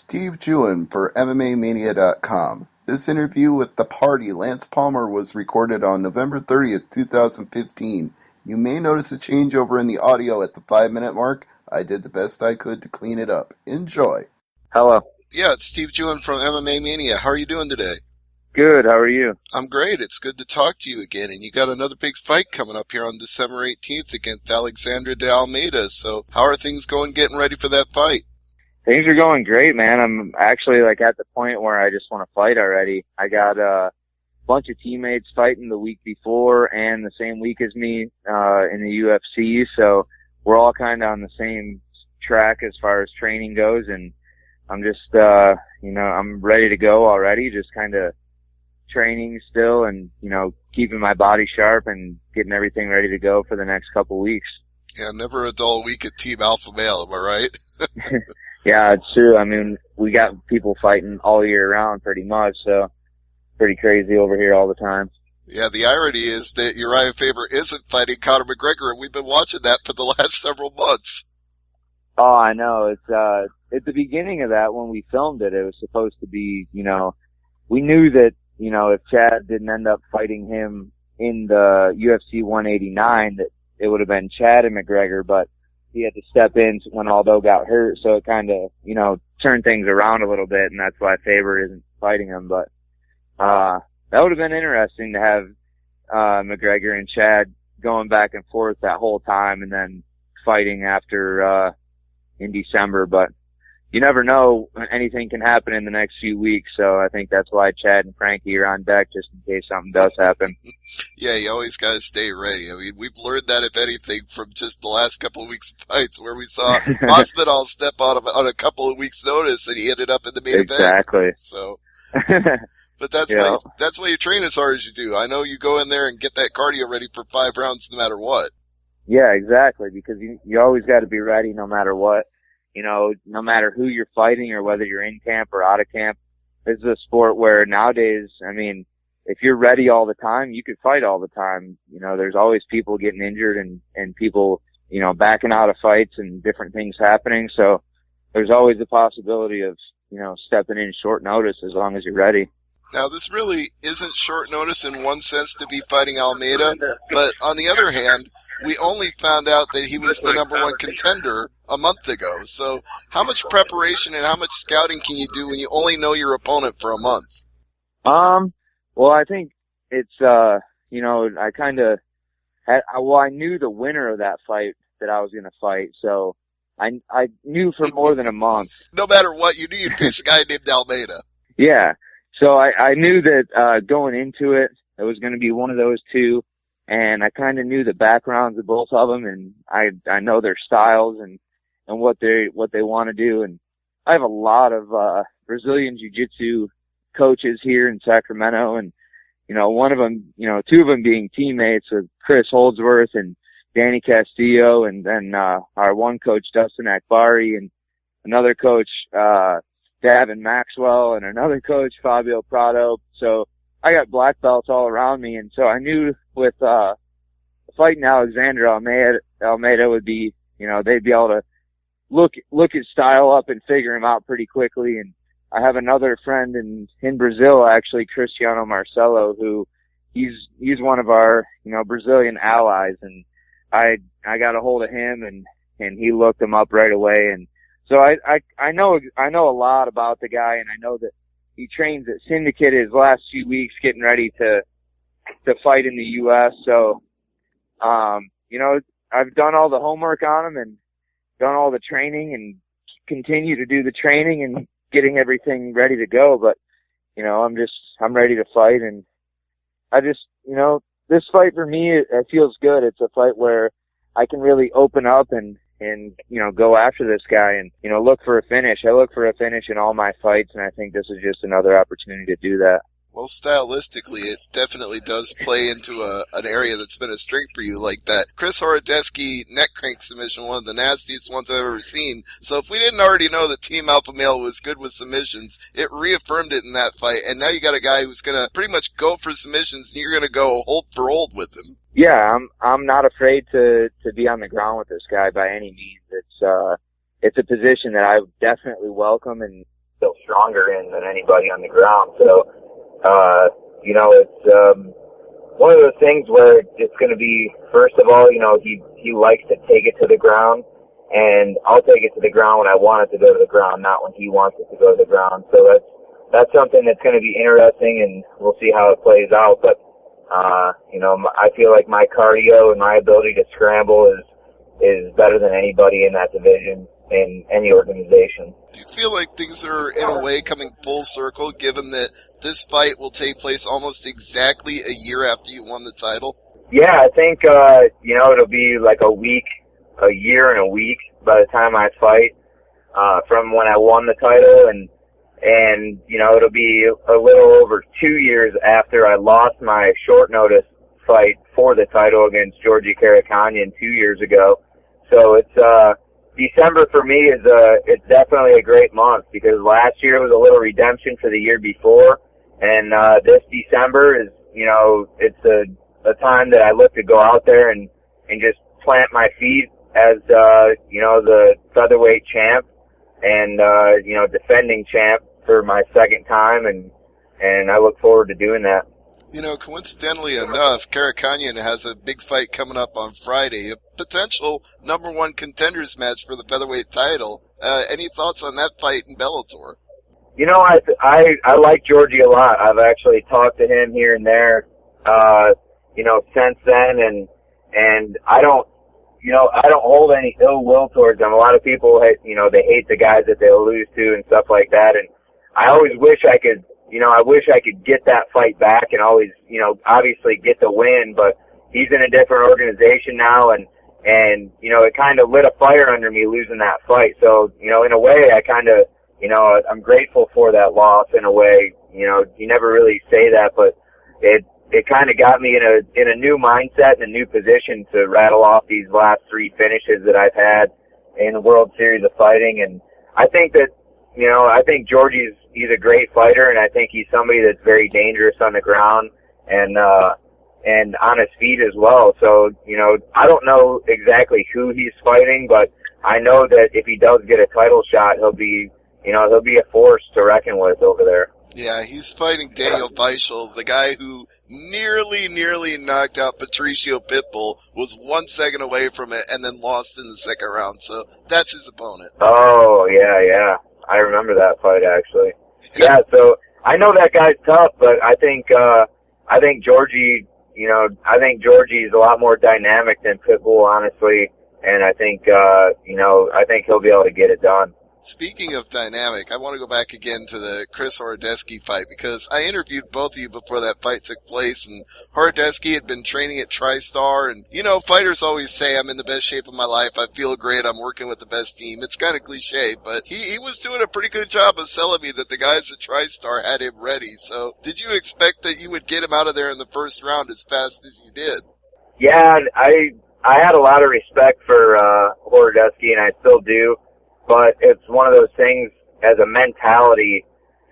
Steve Jewin for MMAmania.com. This interview with the party, Lance Palmer, was recorded on November 30th, 2015. You may notice a changeover in the audio at the 5-minute mark. I did the best I could to clean it up. Enjoy. Hello. Yeah, it's Steve Jewin from MMA Mania. How are you doing today? Good. How are you? I'm great. It's good to talk to you again. And you got another big fight coming up here on December 18th against Alexandra de Almeida. So how are things going getting ready for that fight? Things are going great, man. I'm actually at the point where I just want to fight already. I got a bunch of teammates fighting the week before and the same week as me in the UFC. So we're all kind of on the same track as far as training goes. And I'm just, I'm ready to go already. Just kind of training still and, keeping my body sharp and getting everything ready to go for the next couple weeks. Yeah, never a dull week at Team Alpha Male, am I right? Yeah, it's true. I mean, we got people fighting all year round pretty much, so pretty crazy over here all the time. Yeah, the irony is that Uriah Faber isn't fighting Conor McGregor, and we've been watching that for the last several months. Oh, I know. It's at the beginning of that when we filmed it, it was supposed to be, we knew that, if Chad didn't end up fighting him in the UFC 189, that it would have been Chad and McGregor, but he had to step in when Aldo got hurt, so it kind of, turned things around a little bit, and that's why Faber isn't fighting him. But that would have been interesting to have McGregor and Chad going back and forth that whole time, and then fighting after in December. But you never know, anything can happen in the next few weeks, so I think that's why Chad and Frankie are on deck, just in case something does happen. Yeah, you always got to stay ready. I mean, we've learned that, if anything, from just the last couple of weeks of fights, where we saw Masvidal step out on a couple of weeks' notice, and he ended up in the main event. Exactly. So, but that's why you train as hard as you do. I know you go in there and get that cardio ready for 5 rounds no matter what. Yeah, exactly, because you always got to be ready no matter what. No matter who you're fighting or whether you're in camp or out of camp. This is a sport where nowadays, I mean, if you're ready all the time, you could fight all the time. There's always people getting injured and people, backing out of fights and different things happening. So there's always the possibility of, stepping in short notice as long as you're ready. Now, this really isn't short notice in one sense to be fighting Almeida, but on the other hand, we only found out that he was the number 1 contender a month ago. So how much preparation and how much scouting can you do when you only know your opponent for a month? Well, I think it's, I knew the winner of that fight that I was going to fight. So I knew for more than a month. No matter what, you knew you'd face a guy named Almeida. Yeah. So I knew that, going into it, it was going to be one of those two. And I kind of knew the backgrounds of both of them, and I know their styles and what they want to do. And I have a lot of, Brazilian Jiu-Jitsu coaches here in Sacramento, and, one of them, 2 of them being teammates with Chris Holdsworth and Danny Castillo, and then, our one coach, Dustin Akbari, and another coach, Davin Maxwell, and another coach, Fabio Prado. So I got black belts all around me, and so I knew with fighting Alexandra Almeida would be, they'd be able to look his style up and figure him out pretty quickly. And I have another friend in Brazil, actually, Cristiano Marcelo, who he's one of our, Brazilian allies, and I got a hold of him and he looked him up right away. And so I know a lot about the guy, and I know that he trains at Syndicate his last few weeks getting ready to fight in the U.S. So, I've done all the homework on him and done all the training and continue to do the training and getting everything ready to go. But, I'm ready to fight, and I just, this fight for me, it feels good. It's a fight where I can really open up and go after this guy and, look for a finish. I look for a finish in all my fights, and I think this is just another opportunity to do that. Well, stylistically, it definitely does play into an area that's been a strength for you, like that Chris Horodecki neck crank submission, one of the nastiest ones I've ever seen. So if we didn't already know that Team Alpha Male was good with submissions, it reaffirmed it in that fight. And now you got a guy who's going to pretty much go for submissions, and you're going to go hold for hold with him. Yeah, I'm not afraid to be on the ground with this guy by any means. It's a position that I definitely welcome, and stronger in than anybody on the ground. So, you know, it's one of those things where it's going to be, first of all, you know, he likes to take it to the ground, and I'll take it to the ground when I want it to go to the ground, not when he wants it to go to the ground. So that's something that's going to be interesting, and we'll see how it plays out. But, you know, I feel like my cardio and my ability to scramble is better than anybody in that division in any organization. Do you feel like things are, in a way, coming full circle, given that this fight will take place almost exactly a year after you won the title? Yeah, I think, you know, it'll be like a year and a week by the time I fight, from when I won the title, and, you know, it'll be a little over 2 years after I lost my short notice fight for the title against Georgie Karakanyan 2 years ago. So it's, December for me it's definitely a great month, because last year was a little redemption for the year before, and, this December is, you know, it's a time that I look to go out there and just plant my feet as, you know, the featherweight champ and, you know, defending champ for my second time, and I look forward to doing that. You know, coincidentally enough, Karakanyan has a big fight coming up on Friday, a potential number one contenders match for the featherweight title. Any thoughts on that fight in Bellator? You know, I like Georgie a lot. I've actually talked to him here and there, you know, since then, and I don't hold any ill will towards them. A lot of people, you know, they hate the guys that they lose to and stuff like that, and I always wish I could, you know, I wish I could get that fight back and always, you know, obviously get the win, but he's in a different organization now, and, you know, it kind of lit a fire under me losing that fight. So, you know, in a way, I kind of, you know, I'm grateful for that loss in a way. You know, you never really say that, but it kind of got me in a new mindset and a new position to rattle off these last three finishes that I've had in the World Series of Fighting. And I think that, you know, I think he's a great fighter, and I think he's somebody that's very dangerous on the ground and on his feet as well. So, you know, I don't know exactly who he's fighting, but I know that if he does get a title shot, he'll be a force to reckon with over there. Yeah, he's fighting Daniel Weichel, the guy who nearly knocked out Patricio Pitbull, was 1 second away from it, and then lost in the second round. So that's his opponent. Oh, yeah. I remember that fight, actually. Yeah, so I know that guy's tough, but I think Georgie, you know, I think Georgie is a lot more dynamic than Pitbull, honestly, and I think, you know, I think he'll be able to get it done. Speaking of dynamic, I want to go back again to the Chris Horodecki fight, because I interviewed both of you before that fight took place, and Horodecki had been training at TriStar, and, you know, fighters always say, I'm in the best shape of my life, I feel great, I'm working with the best team. It's kind of cliche, but he was doing a pretty good job of selling me that the guys at TriStar had him ready. So did you expect that you would get him out of there in the first round as fast as you did? Yeah, I had a lot of respect for Horodecki, and I still do. But it's one of those things as a mentality,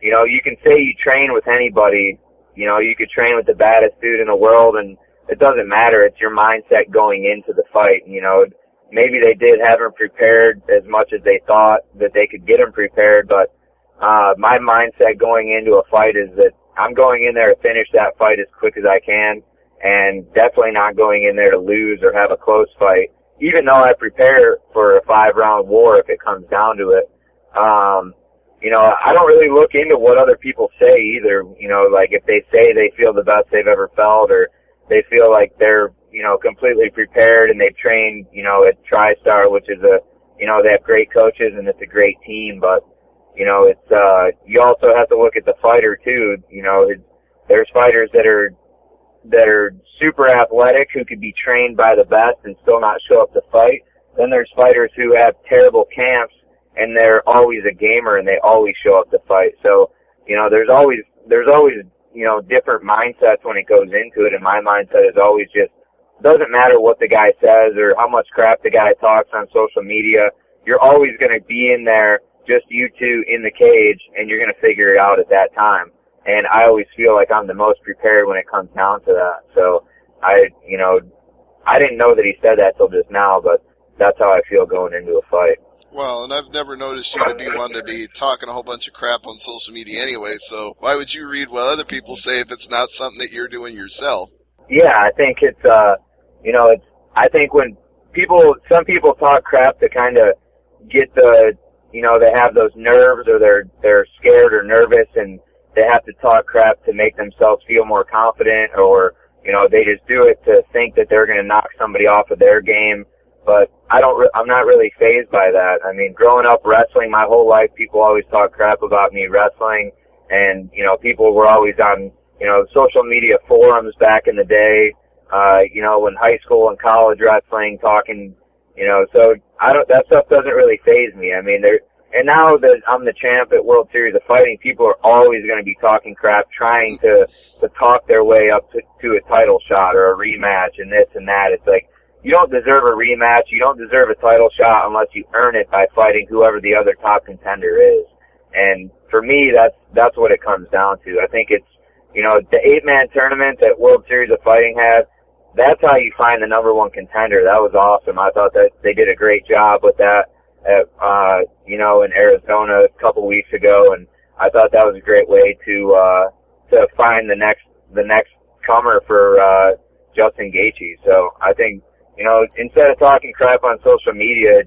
you know, you can say you train with anybody, you know, you could train with the baddest dude in the world, and it doesn't matter. It's your mindset going into the fight. You know, maybe they did have him prepared as much as they thought that they could get him prepared, but my mindset going into a fight is that I'm going in there to finish that fight as quick as I can, and definitely not going in there to lose or have a close fight, even though I prepare for a 5-round war if it comes down to it. You know, I don't really look into what other people say either. You know, like if they say they feel the best they've ever felt, or they feel like they're, you know, completely prepared and they've trained, you know, at TriStar, which is you know, they have great coaches and it's a great team, but, you know, it's, you also have to look at the fighter too. You know, there's fighters that are super athletic who could be trained by the best and still not show up to fight. Then there's fighters who have terrible camps and they're always a gamer and they always show up to fight. So, you know, there's always, you know, different mindsets when it goes into it, and my mindset is always just, doesn't matter what the guy says or how much crap the guy talks on social media, you're always going to be in there, just you two in the cage, and you're going to figure it out at that time. And I always feel like I'm the most prepared when it comes down to that. So I didn't know that he said that till just now, but that's how I feel going into a fight. Well, and I've never noticed you to be one to be talking a whole bunch of crap on social media anyway, so why would you read what other people say if it's not something that you're doing yourself? Yeah, I think I think when some people talk crap to kind of get they have those nerves, or they're scared or nervous, and they have to talk crap to make themselves feel more confident, or, they just do it to think that they're going to knock somebody off of their game. But I'm not really fazed by that. I mean, growing up wrestling my whole life, people always talk crap about me wrestling, and, people were always on, social media forums back in the day, when high school and college wrestling, talking, so that stuff doesn't really faze me. I mean, and now that I'm the champ at World Series of Fighting, people are always going to be talking crap, trying to talk their way up to a title shot or a rematch and this and that. It's like, you don't deserve a rematch. You don't deserve a title shot unless you earn it by fighting whoever the other top contender is. And for me, that's what it comes down to. I think it's, the 8-man tournament that World Series of Fighting had, that's how you find the number one contender. That was awesome. I thought that they did a great job with that in Arizona a couple weeks ago, and I thought that was a great way to find the next comer for Justin Gaethje. So I think, instead of talking crap on social media,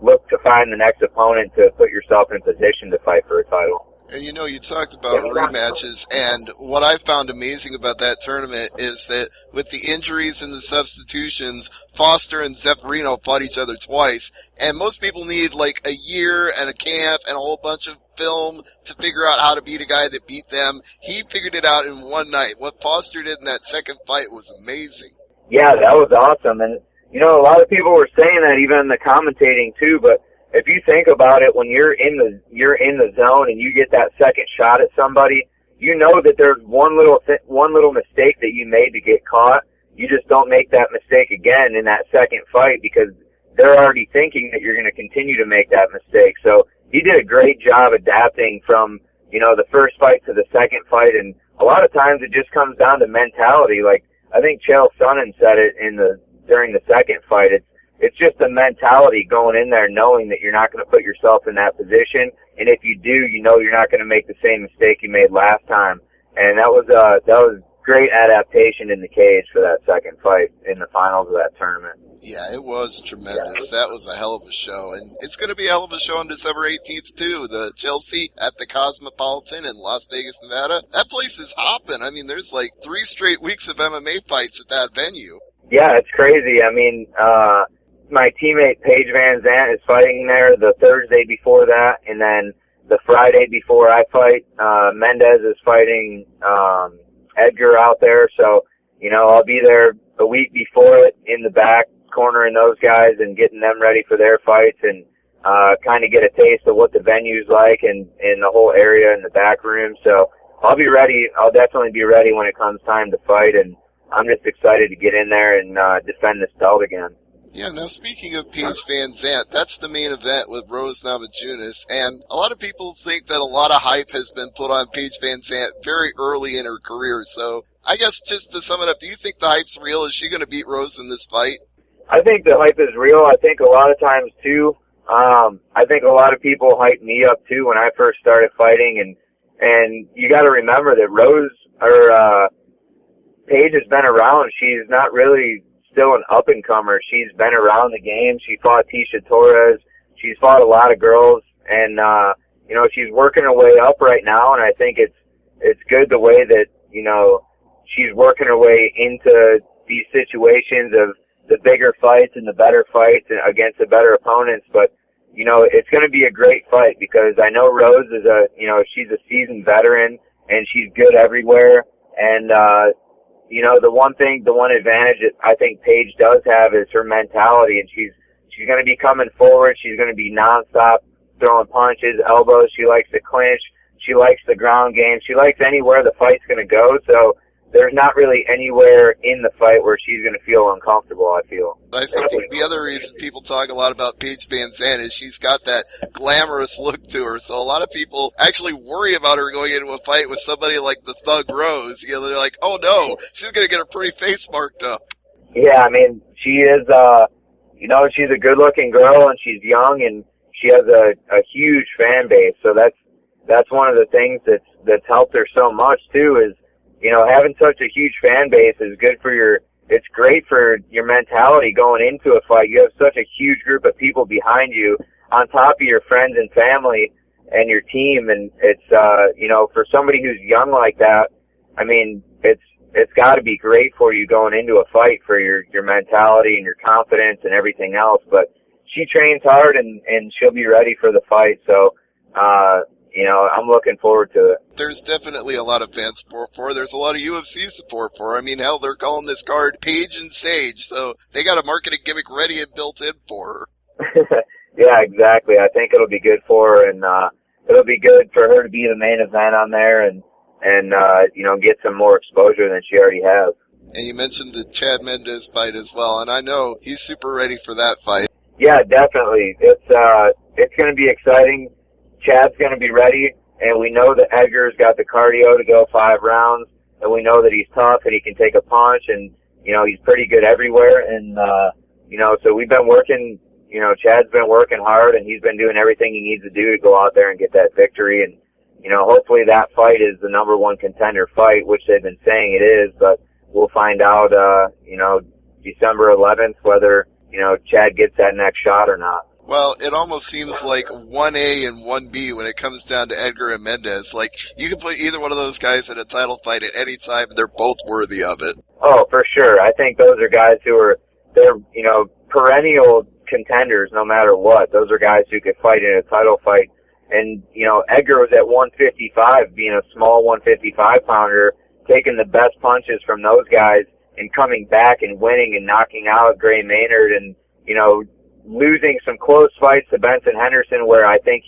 look to find the next opponent to put yourself in position to fight for a title. And you talked about rematches, and what I found amazing about that tournament is that with the injuries and the substitutions, Foster and Zeffirino fought each other twice, and most people need like a year and a camp and a whole bunch of film to figure out how to beat a guy that beat them. He figured it out in one night. What Foster did in that second fight was amazing. Yeah, that was awesome, and a lot of people were saying that even in the commentating too, but if you think about it, when you're in the zone and you get that second shot at somebody, you know that there's one little mistake that you made to get caught. You just don't make that mistake again in that second fight, because they're already thinking that you're going to continue to make that mistake. So he did a great job adapting from, the first fight to the second fight. And a lot of times it just comes down to mentality. Like, I think Chael Sonnen said it during the second fight. It's just a mentality going in there knowing that you're not going to put yourself in that position. And if you do, you're not going to make the same mistake you made last time. And that was great adaptation in the cage for that second fight in the finals of that tournament. Yeah, it was tremendous. That was a hell of a show. And it's going to be a hell of a show on December 18th, too. The Chelsea at the Cosmopolitan in Las Vegas, Nevada. That place is hopping. I mean, there's like 3 straight weeks of MMA fights at that venue. Yeah, it's crazy. I mean, my teammate Paige VanZant is fighting there the Thursday before that, and then the Friday before I fight, Mendes is fighting Edgar out there. So, I'll be there a week before it in the back, cornering those guys and getting them ready for their fights, and kind of get a taste of what the venue's like and the whole area in the back room. So I'll be ready. I'll definitely be ready when it comes time to fight, and I'm just excited to get in there and defend this belt again. Yeah, now speaking of Paige VanZant, that's the main event with Rose Namajunas, and a lot of people think that a lot of hype has been put on Paige VanZant very early in her career. So I guess just to sum it up, do you think the hype's real? Is she going to beat Rose in this fight? I think the hype is real. I think a lot of times too, I think a lot of people hype me up too when I first started fighting, and you got to remember that Paige has been around. She's not really still an up-and-comer. She's been around the game. She fought Tisha Torres. She's fought a lot of girls, and she's working her way up right now, and I think it's good the way that, she's working her way into these situations of the bigger fights and the better fights against the better opponents. But, it's going to be a great fight, because I know Rose is she's a seasoned veteran, and she's good everywhere, and the one advantage that I think Paige does have is her mentality, and she's going to be coming forward. She's going to be nonstop throwing punches, elbows. She likes to clinch. She likes the ground game. She likes anywhere the fight's going to go. So there's not really anywhere in the fight where she's going to feel uncomfortable, I feel. I think the other reason people talk a lot about Paige VanZant is she's got that glamorous look to her. So a lot of people actually worry about her going into a fight with somebody like the Thug Rose. They're like, oh no, she's going to get her pretty face marked up. Yeah, I mean, she is, she's a good looking girl, and she's young, and, she has a huge fan base. So that's one of the things that's helped her so much too, is, you know, having such a huge fan base is good for it's great for your mentality going into a fight. You have such a huge group of people behind you on top of your friends and family and your team. And it's, you know, for somebody who's young like that, I mean, it's got to be great for you going into a fight, for your mentality and your confidence and everything else. But she trains hard and she'll be ready for the fight. So, you know, I'm looking forward to it. There's definitely a lot of fan support for her. There's a lot of UFC support for her. I mean, hell, they're calling this card Paige and Sage, so they got a marketing gimmick ready and built in for her. Yeah, exactly. I think it'll be good for her, and it'll be good for her to be the main event on there and you know, get some more exposure than she already has. And you mentioned the Chad Mendes fight as well, and I know he's super ready for that fight. Yeah, definitely. It's going to be exciting. Chad's going to be ready, and we know that Edgar's got the cardio to go 5 rounds, and we know that he's tough and he can take a punch, and, you know, he's pretty good everywhere. And, you know, so we've been working, you know, Chad's been working hard, and he's been doing everything he needs to do to go out there and get that victory. And, you know, hopefully that fight is the number 1 contender fight, which they've been saying it is, but we'll find out, you know, December 11th, whether, you know, Chad gets that next shot or not. Well, it almost seems like 1A and 1B when it comes down to Edgar and Mendes. Like, you can put either one of those guys in a title fight at any time, and they're both worthy of it. Oh, for sure. I think those are guys they're, you know, perennial contenders no matter what. Those are guys who could fight in a title fight. And, you know, Edgar was at 155, being a small 155-pounder, taking the best punches from those guys and coming back and winning and knocking out Gray Maynard and, you know, losing some close fights to Benson Henderson, where I think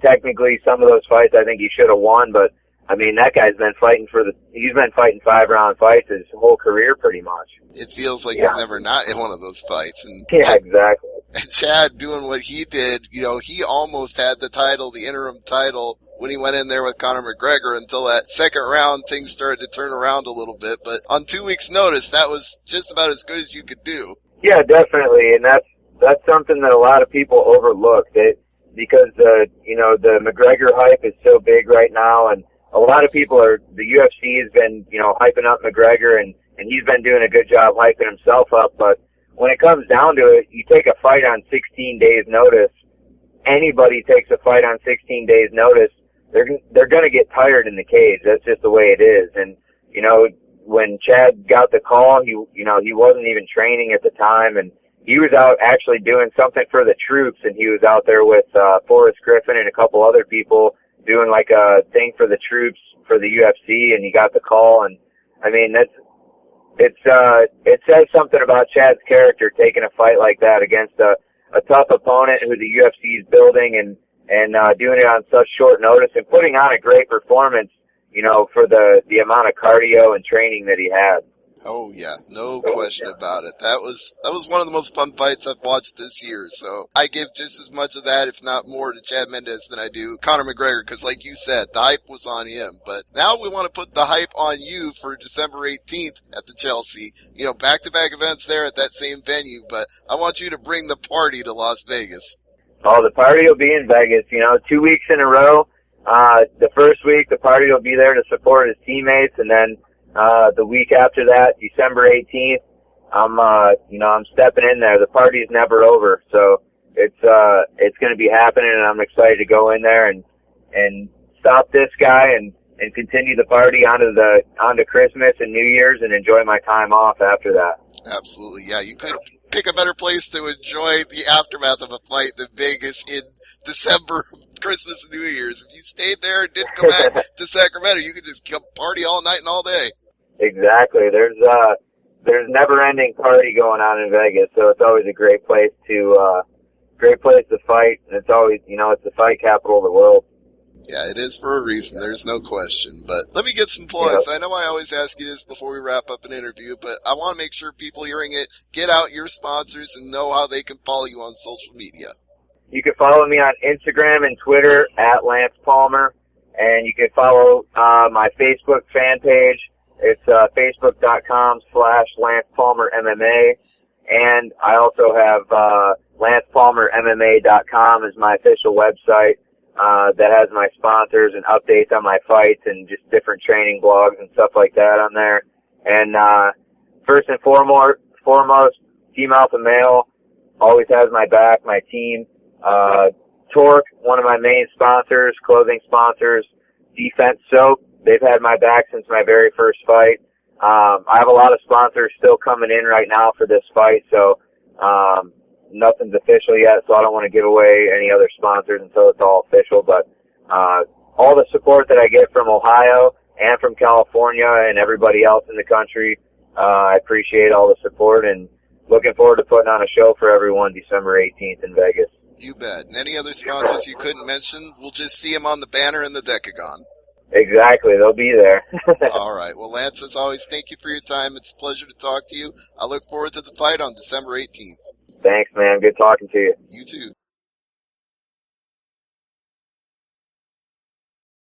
technically some of those fights I think he should have won, but I mean, that guy's been fighting he's been fighting 5-round fights his whole career pretty much. It feels like he's never not in one of those fights. And yeah, exactly. And Chad doing what he did, you know, he almost had the title, the interim title, when he went in there with Conor McGregor, until that second round things started to turn around a little bit. But on 2 weeks' notice, that was just about as good as you could do. Yeah, definitely, and that's something that a lot of people overlook, because you know, the McGregor hype is so big right now, and a lot of people the UFC has been, you know, hyping up McGregor, and he's been doing a good job hyping himself up, but when it comes down to it, you take a fight on 16 days notice, anybody takes a fight on 16 days notice, they're going to get tired in the cage. That's just the way it is. And, you know, when Chad got the call, he wasn't even training at the time, and he was out actually doing something for the troops, and he was out there with Forrest Griffin and a couple other people doing like a thing for the troops for the UFC, and he got the call. And I mean, it says something about Chad's character, taking a fight like that against a tough opponent who the UFC is building, and doing it on such short notice and putting on a great performance, you know, for the amount of cardio and training that he had. Oh yeah, no question about it. That was one of the most fun fights I've watched this year. So I give just as much of that, if not more, to Chad Mendes than I do Conor McGregor, because like you said, the hype was on him. But now we want to put the hype on you for December 18th at the Chelsea. You know, back-to-back events there at that same venue. But I want you to bring the party to Las Vegas. Oh, the party will be in Vegas. You know, 2 weeks in a row. The first week, the party will be there to support his teammates, and then the week after that, December 18th, I'm stepping in there. The party's never over, so it's going to be happening, and I'm excited to go in there and stop this guy and continue the party onto Christmas and New Year's and enjoy my time off after that. Absolutely, yeah. You could pick a better place to enjoy the aftermath of a fight than Vegas in December, Christmas and New Year's. If you stayed there and didn't go back to Sacramento, you could just party all night and all day. Exactly. There's never-ending party going on in Vegas, so it's always a great place to fight. And it's always, you know, it's the fight capital of the world. Yeah, it is for a reason. There's no question. But let me get some plugs. Yep. I know I always ask you this before we wrap up an interview, but I want to make sure people hearing it get out your sponsors and know how they can follow you on social media. You can follow me on Instagram and Twitter at Lance Palmer, and you can follow my Facebook fan page. It's facebook.com/Lance Palmer MMA. And I also have LancePalmerMMA.com is my official website that has my sponsors and updates on my fights and just different training blogs and stuff like that on there. And first and foremost, Team Alpha Male always has my back, my team. Torque, one of my main sponsors, clothing sponsors, Defense Soap, they've had my back since my very first fight. I have a lot of sponsors still coming in right now for this fight, so nothing's official yet, so I don't want to give away any other sponsors until it's all official. But all the support that I get from Ohio and from California and everybody else in the country, I appreciate all the support and looking forward to putting on a show for everyone December 18th in Vegas. You bet. And any other sponsors you couldn't mention, we'll just see them on the banner in the Decagon. Exactly. They'll be there. All right. Well, Lance, as always, thank you for your time. It's a pleasure to talk to you. I look forward to the fight on December 18th. Thanks, man. Good talking to you. You too.